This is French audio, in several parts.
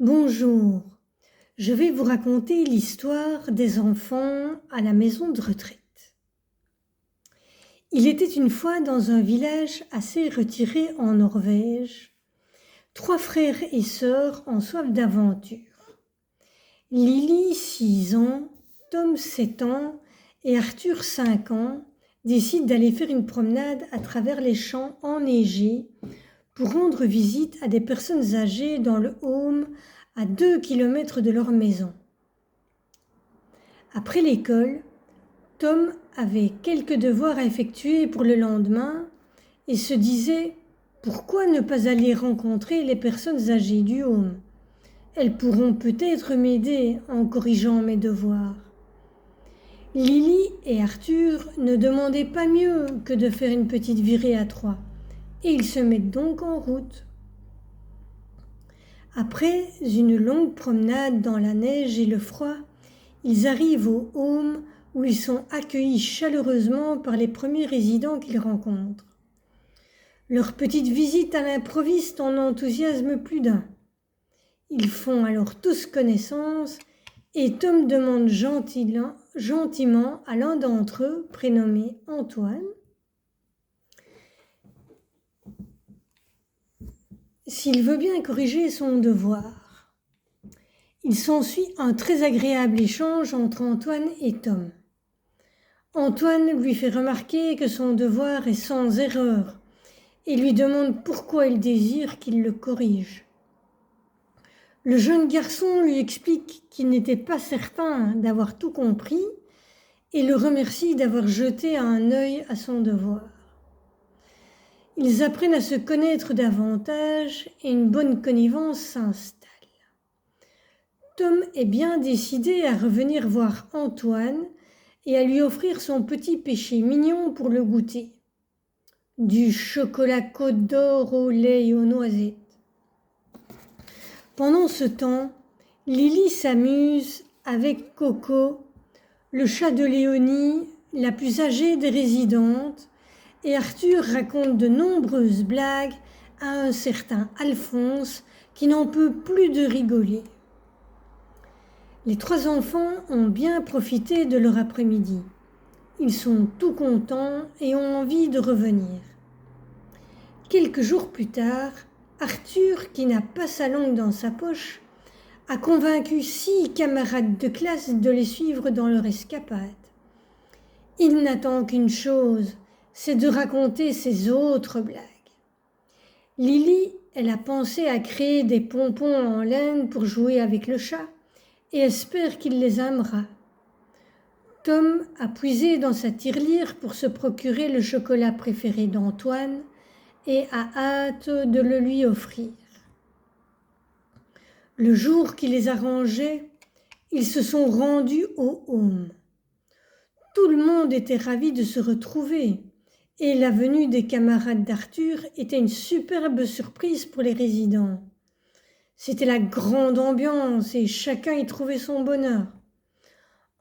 Bonjour, je vais vous raconter l'histoire des enfants à la maison de retraite. Il était une fois dans un village assez retiré en Norvège, 3 frères et sœurs en soif d'aventure. Lily, 6 ans, Tom, 7 ans et Arthur, 5 ans, décident d'aller faire une promenade à travers les champs enneigés pour rendre visite à des personnes âgées dans le home à 2 kilomètres de leur maison. Après l'école, Tom avait quelques devoirs à effectuer pour le lendemain et se disait « Pourquoi ne pas aller rencontrer les personnes âgées du home ? Elles pourront peut-être m'aider en corrigeant mes devoirs. » Lily et Arthur ne demandaient pas mieux que de faire une petite virée à 3 et ils se mettent donc en route. Après une longue promenade dans la neige et le froid, ils arrivent au home où ils sont accueillis chaleureusement par les premiers résidents qu'ils rencontrent. Leur petite visite à l'improviste en enthousiasme plus d'un. Ils font alors tous connaissance et Tom demande gentiment à l'un d'entre eux, prénommé Antoine, s'il veut bien corriger son devoir. Il s'ensuit un très agréable échange entre Antoine et Tom. Antoine lui fait remarquer que son devoir est sans erreur et lui demande pourquoi il désire qu'il le corrige. Le jeune garçon lui explique qu'il n'était pas certain d'avoir tout compris et le remercie d'avoir jeté un œil à son devoir. Ils apprennent à se connaître davantage et une bonne connivence s'installe. Tom est bien décidé à revenir voir Antoine et à lui offrir son petit péché mignon pour le goûter. Du chocolat Côte d'Or au lait et aux noisettes. Pendant ce temps, Lily s'amuse avec Coco, le chat de Léonie, la plus âgée des résidentes, et Arthur raconte de nombreuses blagues à un certain Alphonse qui n'en peut plus de rigoler. Les 3 enfants ont bien profité de leur après-midi. Ils sont tout contents et ont envie de revenir. Quelques jours plus tard, Arthur, qui n'a pas sa langue dans sa poche, a convaincu 6 camarades de classe de les suivre dans leur escapade. Il n'attend qu'une chose, c'est de raconter ses autres blagues. Lily, elle a pensé à créer des pompons en laine pour jouer avec le chat et espère qu'il les aimera. Tom a puisé dans sa tirelire pour se procurer le chocolat préféré d'Antoine et a hâte de le lui offrir. Le jour qui les arrangeait, ils se sont rendus au home. Tout le monde était ravi de se retrouver et la venue des camarades d'Arthur était une superbe surprise pour les résidents. C'était la grande ambiance et chacun y trouvait son bonheur.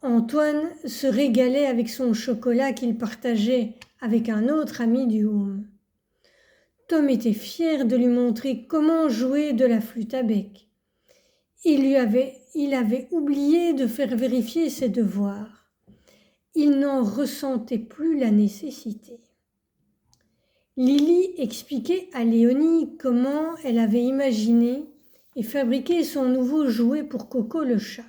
Antoine se régalait avec son chocolat qu'il partageait avec un autre ami du home. Tom était fier de lui montrer comment jouer de la flûte à bec. Il avait oublié de faire vérifier ses devoirs. Il n'en ressentait plus la nécessité. Lily expliquait à Léonie comment elle avait imaginé et fabriqué son nouveau jouet pour Coco le chat.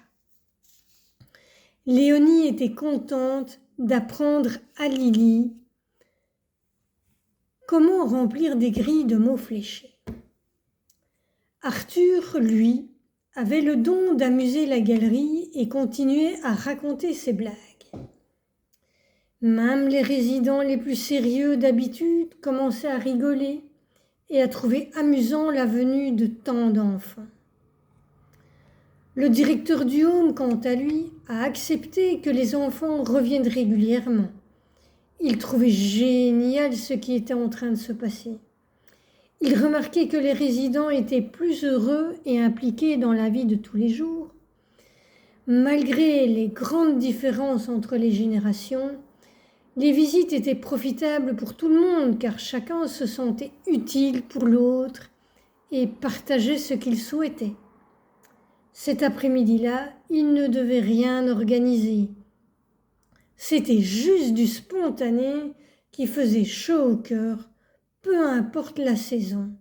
Léonie était contente d'apprendre à Lily comment remplir des grilles de mots fléchés. Arthur, lui, avait le don d'amuser la galerie et continuait à raconter ses blagues. Même les résidents les plus sérieux d'habitude commençaient à rigoler et à trouver amusant la venue de tant d'enfants. Le directeur du home, quant à lui, a accepté que les enfants reviennent régulièrement. Il trouvait génial ce qui était en train de se passer. Il remarquait que les résidents étaient plus heureux et impliqués dans la vie de tous les jours. Malgré les grandes différences entre les générations, les visites étaient profitables pour tout le monde car chacun se sentait utile pour l'autre et partageait ce qu'il souhaitait. Cet après-midi-là, il ne devait rien organiser. C'était juste du spontané qui faisait chaud au cœur, peu importe la saison.